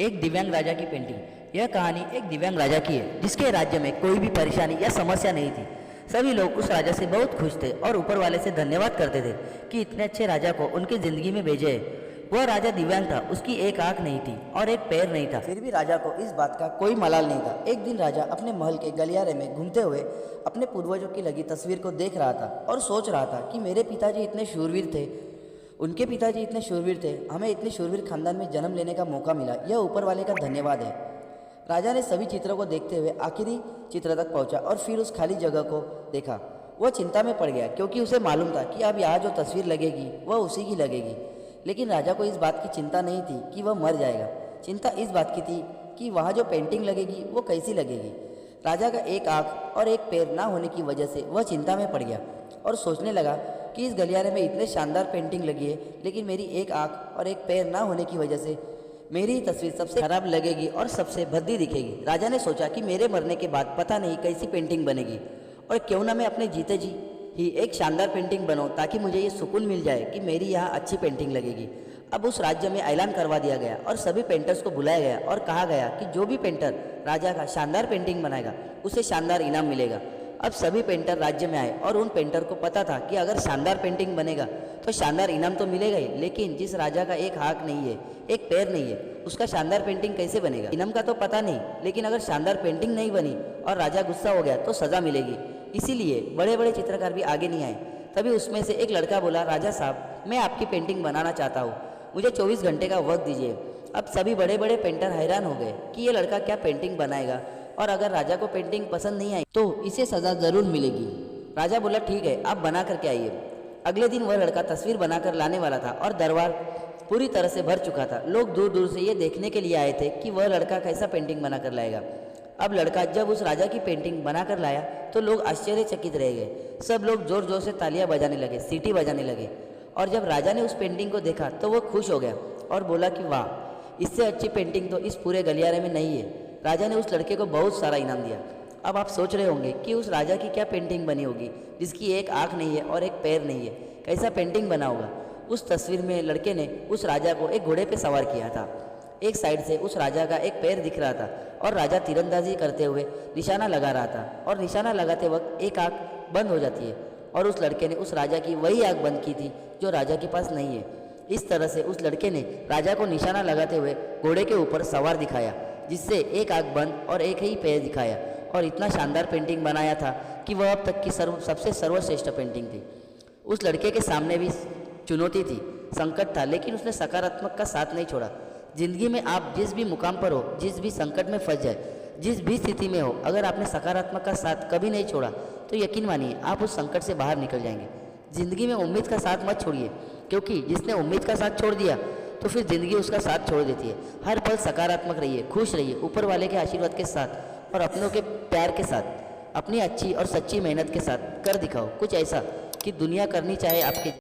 एक दिव्यांग राजा की पेंटिंग। यह कहानी एक दिव्यांग राजा की है जिसके राज्य में कोई भी परेशानी या समस्या नहीं थी। सभी लोग उस राजा से बहुत खुश थे और ऊपर वाले से धन्यवाद करते थे कि इतने अच्छे राजा को उनकी जिंदगी में भेजे है। वह राजा दिव्यांग था, उसकी एक आंख नहीं थी और एक पैर नहीं था, फिर भी राजा को इस बात का कोई मलाल नहीं था। एक दिन राजा अपने महल के गलियारे में घूमते हुए अपने पूर्वजों की लगी तस्वीर को देख रहा था और सोच रहा था कि मेरे पिताजी इतने शूरवीर थे, उनके पिताजी इतने शूरवीर थे, हमें इतने शूरवीर खानदान में जन्म लेने का मौका मिला, यह ऊपर वाले का धन्यवाद है। राजा ने सभी चित्रों को देखते हुए आखिरी चित्र तक पहुंचा और फिर उस खाली जगह को देखा। वह चिंता में पड़ गया क्योंकि उसे मालूम था कि अब यहाँ जो तस्वीर लगेगी वह उसी की लगेगी। लेकिन राजा को इस बात की चिंता नहीं थी कि वह मर जाएगा, चिंता इस बात की थी कि वहाँ जो पेंटिंग लगेगी वो कैसी लगेगी। राजा का एक आँख और एक पैर ना होने की वजह से वह चिंता में पड़ गया और सोचने लगा कि इस गलियारे में इतने शानदार पेंटिंग लगी है, लेकिन मेरी एक आँख और एक पैर ना होने की वजह से मेरी तस्वीर सबसे खराब लगेगी और सबसे भद्दी दिखेगी। राजा ने सोचा कि मेरे मरने के बाद पता नहीं कैसी पेंटिंग बनेगी और क्यों ना मैं अपने जीते जी ही एक शानदार पेंटिंग बनाऊं ताकि मुझे ये सुकून मिल जाए कि मेरी यहाँ अच्छी पेंटिंग लगेगी। अब उस राज्य में ऐलान करवा दिया गया और सभी पेंटर्स को बुलाया गया और कहा गया कि जो भी पेंटर राजा का शानदार पेंटिंग बनाएगा उसे शानदार इनाम मिलेगा। अब सभी पेंटर राज्य में आए और उन पेंटर को पता था कि अगर शानदार पेंटिंग बनेगा तो शानदार इनाम तो मिलेगा ही, लेकिन जिस राजा का एक आँख नहीं है, एक पैर नहीं है, उसका शानदार पेंटिंग कैसे बनेगा। इनाम का तो पता नहीं, लेकिन अगर शानदार पेंटिंग नहीं बनी और राजा गुस्सा हो गया तो सज़ा मिलेगी। इसीलिए बड़े बड़े चित्रकार भी आगे नहीं आए। तभी उसमें से एक लड़का बोला, राजा साहब मैं आपकी पेंटिंग बनाना चाहता हूँ, मुझे 24 घंटे का वक्त दीजिए। अब सभी बड़े बड़े पेंटर हैरान हो गए कि ये लड़का क्या पेंटिंग बनाएगा और अगर राजा को पेंटिंग पसंद नहीं आई तो इसे सज़ा ज़रूर मिलेगी। राजा बोला ठीक है, आप बना करके आइए। अगले दिन वह लड़का तस्वीर बनाकर लाने वाला था और दरबार पूरी तरह से भर चुका था। लोग दूर दूर से ये देखने के लिए आए थे कि वह लड़का कैसा पेंटिंग बना कर लाएगा। अब लड़का जब उस राजा की पेंटिंग बना कर लाया तो लोग आश्चर्यचकित रह गए। सब लोग जोर जोर से तालियां बजाने लगे, सीटी बजाने लगे। और जब राजा ने उस पेंटिंग को देखा तो वह खुश हो गया और बोला कि वाह, इससे अच्छी पेंटिंग तो इस पूरे गलियारे में नहीं है। राजा ने उस लड़के को बहुत सारा इनाम दिया। अब आप सोच रहे होंगे कि उस राजा की क्या पेंटिंग बनी होगी जिसकी एक आँख नहीं है और एक पैर नहीं है, कैसा पेंटिंग बना होगा। उस तस्वीर में लड़के ने उस राजा को एक घोड़े पे सवार किया था। एक साइड से उस राजा का एक पैर दिख रहा था और राजा तीरंदाजी करते हुए निशाना लगा रहा था और निशाना लगाते वक्त एक आँख बंद हो जाती है और उस लड़के ने उस राजा की वही आँख बंद की थी जो राजा के पास नहीं है। इस तरह से उस लड़के ने राजा को निशाना लगाते हुए घोड़े के ऊपर सवार दिखाया, जिससे एक आँख बंद और एक ही पैर दिखाया और इतना शानदार पेंटिंग बनाया था कि वह अब तक की सबसे सर्वश्रेष्ठ पेंटिंग थी। उस लड़के के सामने भी चुनौती थी, संकट था, लेकिन उसने सकारात्मक का साथ नहीं छोड़ा। जिंदगी में आप जिस भी मुकाम पर हो, जिस भी संकट में फंस जाए, जिस भी स्थिति में हो, अगर आपने सकारात्मक का साथ कभी नहीं छोड़ा तो यकीन मानिए आप उस संकट से बाहर निकल जाएंगे। जिंदगी में उम्मीद का साथ मत छोड़िए, क्योंकि जिसने उम्मीद का साथ छोड़ दिया तो फिर ज़िंदगी उसका साथ छोड़ देती है। हर पल सकारात्मक रहिए, खुश रहिए, ऊपर वाले के आशीर्वाद के साथ और अपनों के प्यार के साथ, अपनी अच्छी और सच्ची मेहनत के साथ कर दिखाओ कुछ ऐसा कि दुनिया करनी चाहे आपके